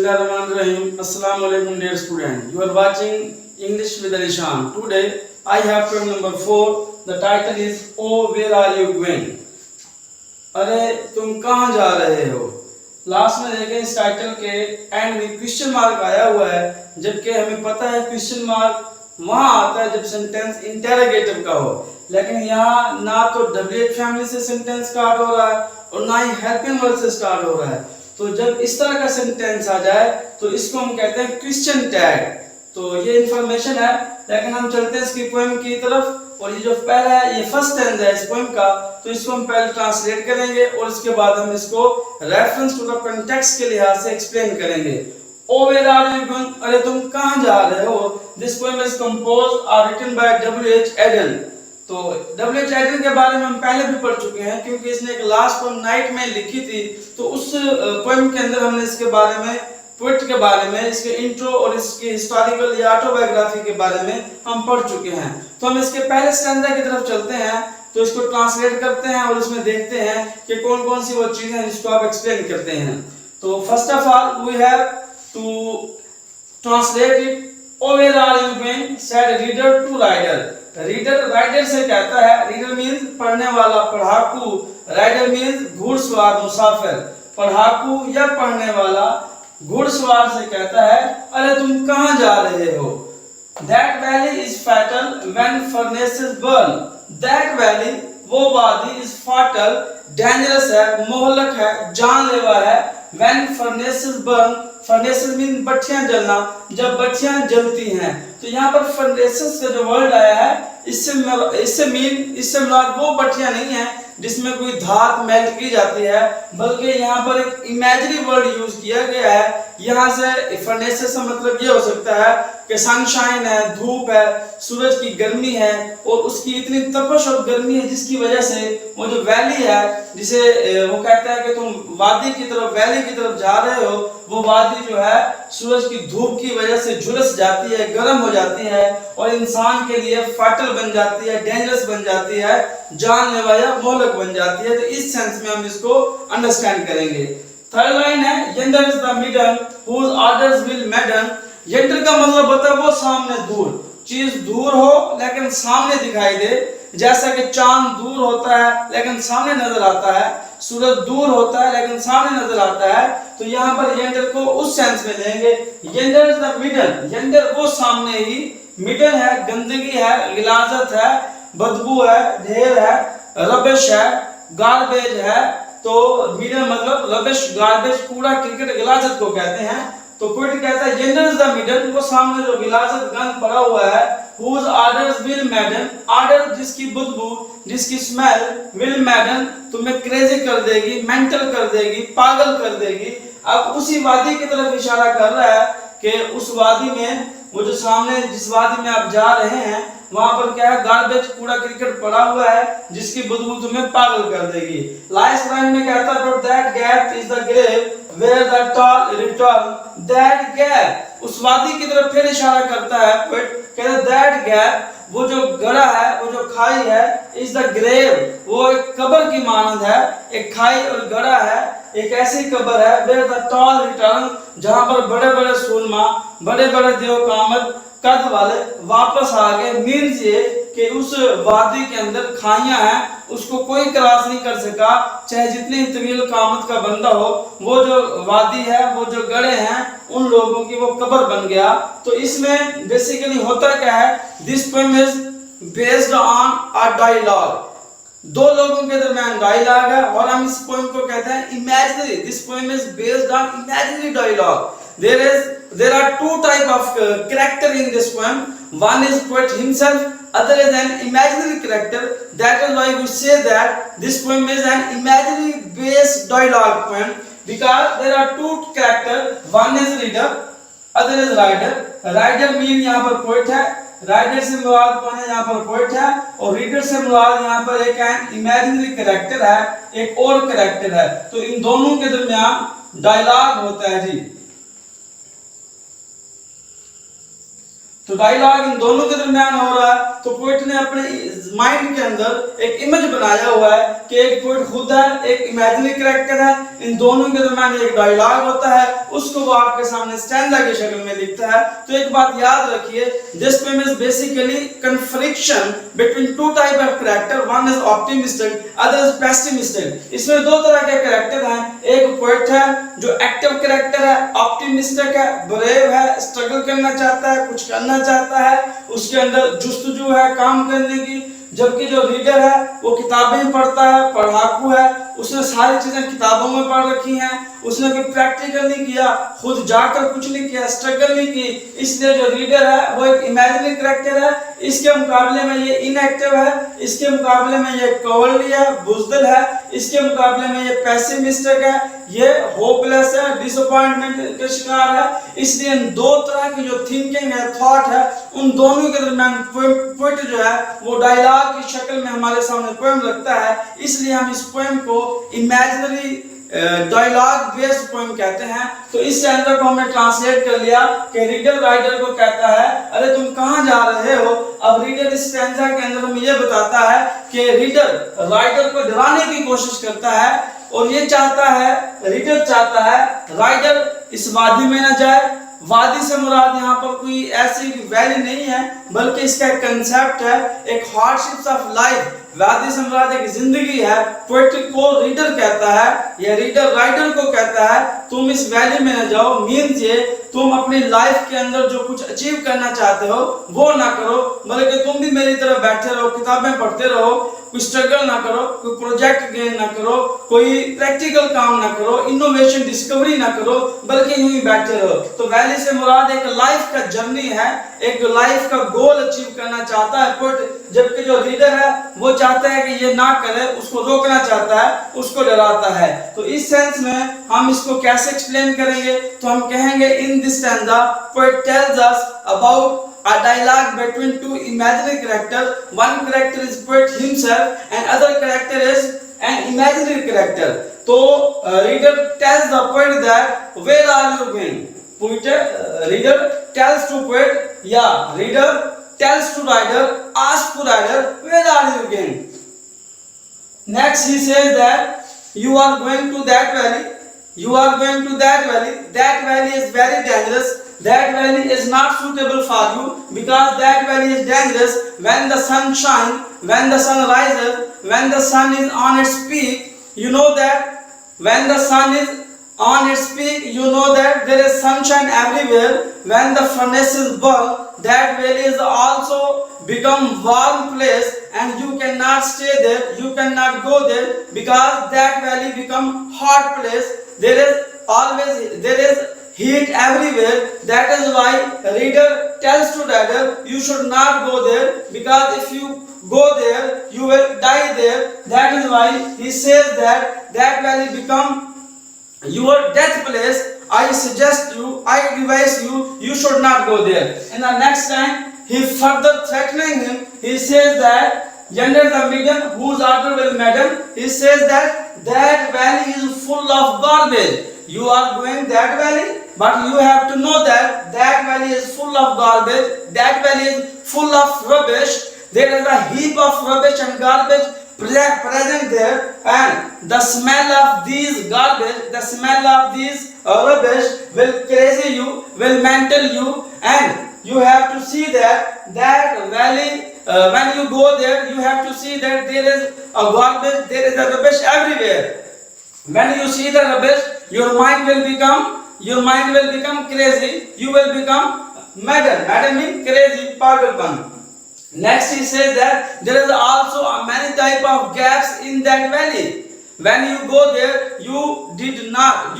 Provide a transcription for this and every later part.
Bismillahirrahmanirrahim. Assalamu alaikum dear student. You are watching English with Alishan. Today I have poem number 4. The title is Oh where are you going? अरे तुम कहाँ जा रहे हो? Last में देखें इस टाइटल के एंड में क्वेश्चन मार्क आया हुआ है, जबकि हमें पता है क्वेश्चन मार्क वहाँ आता है जब सेंटेंस इंटेरोगेटिव का हो, लेकिन यहाँ ना तो WH फैमिली से सेंटेंस स्टार्ट हो रहा है और ना ही हेल्पिंग वर्ब से स्टार्ट हो रहा है। तो जब इस तरह का सेंटेंस आ जाए तो इसको हम कहते हैं क्वेश्चन टैग। तो ये इंफॉर्मेशन है, लेकिन हम चलते हैं इसकी पोएम की तरफ। और ये जो पहला है, ये फर्स्ट स्टैंजा है इस पोएम का, तो इसको हम पहले ट्रांसलेट करेंगे और उसके बाद हम इसको रेफरेंस टू द कॉन्टेक्स्ट के लिहाज से एक्सप्लेन करेंगे। ओ वेयर आर यू गोइंग? अरे तुम कहाँ जा रहे हो? दिस पोएम इज कंपोज्ड और रिटन बाय WH एडन। तो WH एडन के बारे में हम पहले भी पढ़ चुके हैं, क्योंकि इसने एक लास्ट पोएम नाइट में लिखी थी। तो उस पोएम के अंदर हमने इसके बारे में, पोएट के बारे में, इसके इंट्रो और इसकी हिस्टोरिकल या ऑटोबायोग्राफी के बारे में हम पढ़ चुके हैं। तो हम इसके पहले स्टैंजा की तरफ चलते हैं, तो इसको ट्रांसलेट करते हैं और इसमें देखते हैं कि कौन कौन सी वो चीजें हैं जिसको आप एक्सप्लेन करते हैं। तो first of all we have to translate it. O where are you going said reader to rider. Reader rider से कहता है, रीडर मीन्स पढ़ने वाला, पढ़ाकू। राइडर मीन्स घुड़सवार, मुसाफिर। पढ़ाकू या पढ़ने वाला घुड़सवार से कहता है, अरे तुम कहाँ जा रहे हो? That valley is fatal when furnaces burn. That valley, वो वादी, is fatal, dangerous है, मोहलक है, जानलेवा है। When furnaces burn, furnaces mean भट्टियां जलना, जब भट्टियां जलती हैं। तो यहाँ पर furnaces का जो वर्ड आया है, इससे मुराद वो भट्टियां नहीं है जिसमें कोई धात मेल्ट की जाती है, बल्कि यहाँ पर एक इमेजिनरी वर्ड यूज किया गया है। यहाँ से फर्नेसेस से मतलब ये हो सकता है कि सनशाइन है, धूप है, सूरज की गर्मी है, और उसकी इतनी तपश और गर्मी है जिसकी वजह से वो जो वैली है, जिसे वो कहता है कि तुम वादी की तरफ, वैली की तरफ जा रहे हो, वो वादी जो है सूरज की धूप की वजह से झुलस जाती है, गर्म हो जाती है और इंसान के लिए फाटल बन जाती है, डेंजरस बन जाती है, जानलेवा या मोहलक बन जाती है। तो इस सेंस में हम इसको अंडरस्टैंड करेंगे। थर्ड लाइन है, yonder is the maiden whose orders will madden. Yonder का मतलब होता है वो सामने दूर, चीज दूर हो लेकिन सामने दिखाई दे। जैसा कि चांद दूर होता है लेकिन सामने नजर आता है, सूरज दूर होता है लेकिन सामने नजर आता है। तो यहाँ पर यंडर को उस सेंस में लेंगे। यंडर इज द मिडन, यंडर वो सामने ही, मिडन है गंदगी है, गिलाजत है, बदबू है, ढेर है, रबिश है, गार्बेज है। तो मिडन मतलब रबिश, गार्बेज, कूड़ा, क्रिकेट, गिलाजत को कहते हैं। तो पोएट कहता है यंडर इज द मिडन, वो सामने जो गिलाजत गंद पड़ा हुआ है, whose orders will madden, order जिसकी बदबू, जिसकी स्मेल, will madden तुम्हें क्रेजी कर देगी, मेंटल कर देगी, पागल कर देगी। अब उसी वादी की तरफ इशारा कर रहा है कि उस वादी में, वो जो सामने जिस वादी में आप जा रहे हैं, वहां पर क्या है, गार्बेज, कूड़ा, क्रिकेट पड़ा हुआ है जिसकी बदबू तुम्हें पागल कर देगी। लास्ट लाइन में कहता है, but that gap is the grave where the tall return। that gap, उस वादी की तरफ फिर इशारा करता है पोएट, कहता है that gap, वो जो गड़ा है, वो जो खाई है, is the grave, वो एक कब्र की मानंद है। एक खाई और गड़ा है, एक ऐसी कब्र है, where the tall return, जहां पर बड़े बड़े सूरमा, बड़े बड़े देव कामत कद वाले वापस आ गए। मीन्स ये कि उस वादी के अंदर खाइयां हैं, उसको कोई क्रॉस नहीं कर सका, चाहे जितनी तवील कामत का बंदा हो। वो जो वादी है, वो जो गड़े हैं, उन लोगों की वो कब्र बन गया। तो इसमें बेसिकली होता क्या है, this poem is based on a dialogue, दो लोगों के दरमियान डायलॉग है, और हम इस पोएम को कहते हैं imaginary. This poem is based on imaginary dialogue. There are two type of character in this poem. One is poet himself, other is an imaginary character. That is why we say that this poem is an imaginary based dialogue poem, because there are two character. One is reader, other is rider. Rider mean यहाँ पर poet है, rider से मुराद कौन है, यहाँ पर poet है, और रीडर से मुराद यहाँ पर एक इमेजिनरी कैरेक्टर है, एक और कैरेक्टर है। तो इन दोनों के दरमियान डायलॉग होता है जी। तो डायलॉग इन दोनों के दरमियान हो रहा है। तो पोइट ने अपने माइंड के अंदर एक इमेज बनाया हुआ है कि एक पोइट खुद है, एक इमेजिनरी कैरेक्टर है, इन दोनों के दरमियान एक डायलॉग होता है, उसको वो आपके सामने स्टैंजा की शक्ल में लिखता है। तो एक बात याद रखिए, this poem is basically confliction between two type of character, one is optimistic, other is pessimistic. इसमें दो तरह के कैरेक्टर हैं, एक पोइट है जो एक्टिव कैरेक्टर है, ऑप्टिमिस्टिक है, ब्रेव है, स्ट्रगल करना चाहता है, कुछ करना चाहता है, उसके अंदर जुस्तजू है काम करने की। जबकि जो रीडर है वो किताबें पढ़ता है, पढ़ाकू है, उसने सारी चीजें किताबों में पढ़ रखी हैं, उसने कोई प्रैक्टिकल नहीं किया, खुद जाकर कुछ नहीं किया, स्ट्रगल नहीं की। इसलिए जो रीडर है वो एक इमेजिनरी कैरेक्टर है, इसके मुकाबले में ये इनएक्टिव है, इसके मुकाबले में ये कवर्डली है, बुज़दिल है, इसके मुकाबले में ये पेसिमिस्टिक है, ये होपलेस है, डिसअपॉइंटमेंट के शिकार है। इसलिए इन दो तरह की जो थिंकिंग है, थॉट है, उन दोनों के दरमियान पोएट जो है वो डायलॉग की शक्ल में हमारे सामने पोएम रखता है। इसलिए हम इस पोएम को इमेजिनरी डायलॉग बेस्ड पोएम कहते हैं। तो इस स्टैंजा को हमने ट्रांसलेट कर लिया कि रीडर राइटर को कहता है, अरे तुम कहां जा रहे हो। अब रीडर इस स्टैंजा के अंदर हमें यह बताता है कि रीडर राइटर को डराने की कोशिश करता है और ये चाहता है, रीडर चाहता है राइटर इस वादी में न जाए। वादी से मुराद यहाँ पर कोई ऐसी वैली नहीं है, बल्कि इसका एक कंसेप्ट है, एक हार्डशिप्स ऑफ लाइफ। वादी से मुराद एक जिंदगी है। पोएट को रीडर कहता है, या रीडर राइटर को कहता है, तुम इस वैली में न जाओ। मीन्स ये, तुम अपनी लाइफ के अंदर जो कुछ अचीव करना चाहते हो वो ना करो, बल्कि तुम भी मेरी तरह बैठे रहो, किताबें पढ़ते रहो, कोई स्ट्रगल ना करो, कोई प्रोजेक्ट गेन ना करो, कोई प्रैक्टिकल काम ना करो, इनोवेशन डिस्कवरी ना करो, बल्कि यूं ही बैठे रहो। तो वैली से मुराद एक लाइफ का जर्नी है, एक लाइफ का गोल अचीव करना चाहता है पोएट। जबकि जो रीडर है वो चाहता है कि ये ना करे, उसको रोकना चाहता है, उसको डराता है। तो इस सेंस में हम इसको कैसे एक्सप्लेन करेंगे, तो हम कहेंगे in this stanza poet tells us about a dialogue between two imaginary characters. One character is poet himself and other character is an imaginary character. So reader tells the poet that where are you going. Reader tells to poet, yeah, reader tells to writer, ask to writer, where are you going. Next he says that you are going to that valley, you are going to that valley, that valley is very dangerous, that valley is not suitable for you, because that valley is dangerous when the sun shines, when the sun rises, when the sun is on its peak. You know that when the sun is on its peak, you know that there is sunshine everywhere. When the furnaces burn, that valley is also become warm place and you cannot stay there, you cannot go there, because that valley become hot place. There is heat everywhere. That is why reader tells to writer, you should not go there, because if you go there you will die there. That is why he says that that valley become your death place. I suggest you, I advise you, you should not go there. In the next time he further threatening him, he says that yonder the medium whose order will madam, he says that that valley is full of garbage. You are going that valley, but you have to know that that valley is full of garbage, that valley is full of rubbish. There is a heap of rubbish and garbage present there, and the smell of these garbage, the smell of these rubbish will crazy you, will mental you, and you have to see that valley. When you go there, you have to see that there is a garbage, there is a rubbish everywhere. When you see the rubbish, your mind will become crazy, you will become madam means crazy, pagalpan. Next he says that there is also a many type of gaps in that valley. When you go there, you do not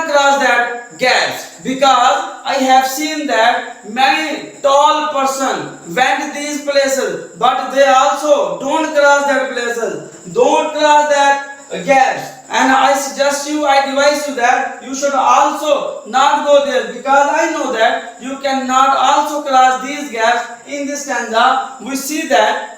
cross that gaps, because I have seen that many tall person went these places, but they also don't cross that places, don't cross that gaps. And I suggest you, I advise you that you should also not go there, because I know that you cannot also cross these gaps. In this stanza we see that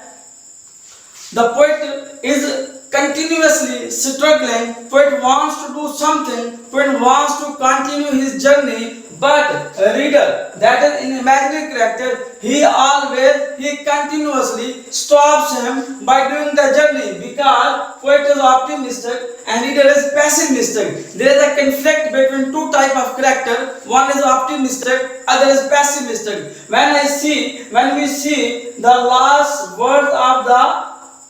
the poet is continuously struggling. Poet wants to do something, poet wants to continue his journey, But a reader, that is an imaginary character, he continuously stops him by doing the journey, because poet is optimistic and reader is pessimistic. There is a conflict between two type of character. One is optimistic, other is pessimistic. When we see the last word of the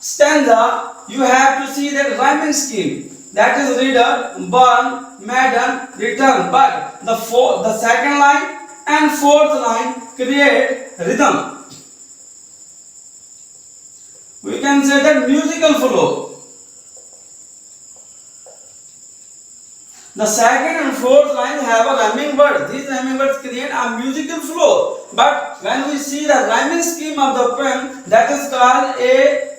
stanza, you have to see that rhyming scheme. That is reader, burn, madden, return. But the second line and fourth line create rhythm. We can say that musical flow. The second and fourth line have a rhyming word. These rhyming words create a musical flow. But when we see the rhyming scheme of the poem, that is called A,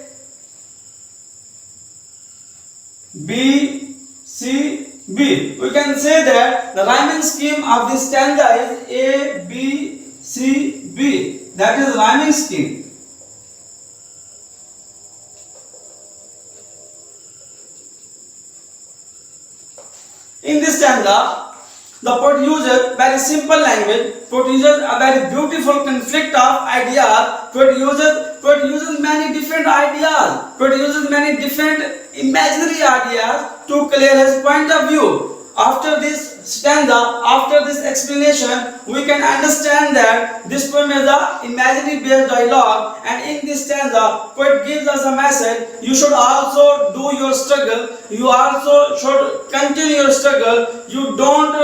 B, C, B. We can say that the rhyming scheme of this stanza is A, B, C, B. That is rhyming scheme. In this stanza, the poet uses very simple language. Poet uses a very beautiful conflict of ideas. Poet uses many different ideas. Poet uses many different imaginary ideas to clear his point of view. After this stanza, after this explanation, we can understand that this poem is an imaginary based dialogue, and in this stanza, poet gives us a message. You should also do your struggle. You also should continue your struggle. You don't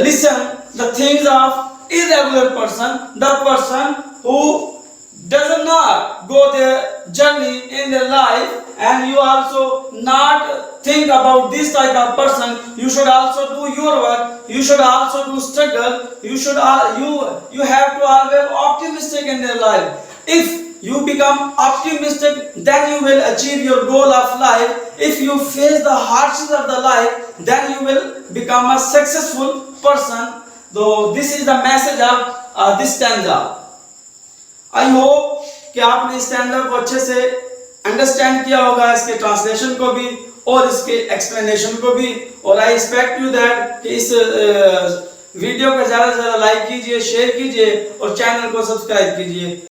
listen the things of irregular person, the person who does not go their journey in their life, and you also not think about this type of person. You should also do your work. You should also do struggle. You have to always optimistic in their life. If you become optimistic, then you will achieve your goal of life. If you face the hardships of the life, then you will become a successful person. So this is the message of this stanza. I hope कि आपने इस standard को अच्छे से understand किया होगा, इसके translation को भी और इसके एक्सप्लेनेशन को भी। और आई एक्सपेक्ट यू दैट कि इस वीडियो को ज़्यादा से ज़्यादा लाइक कीजिए, शेयर कीजिए और चैनल को सब्सक्राइब कीजिए।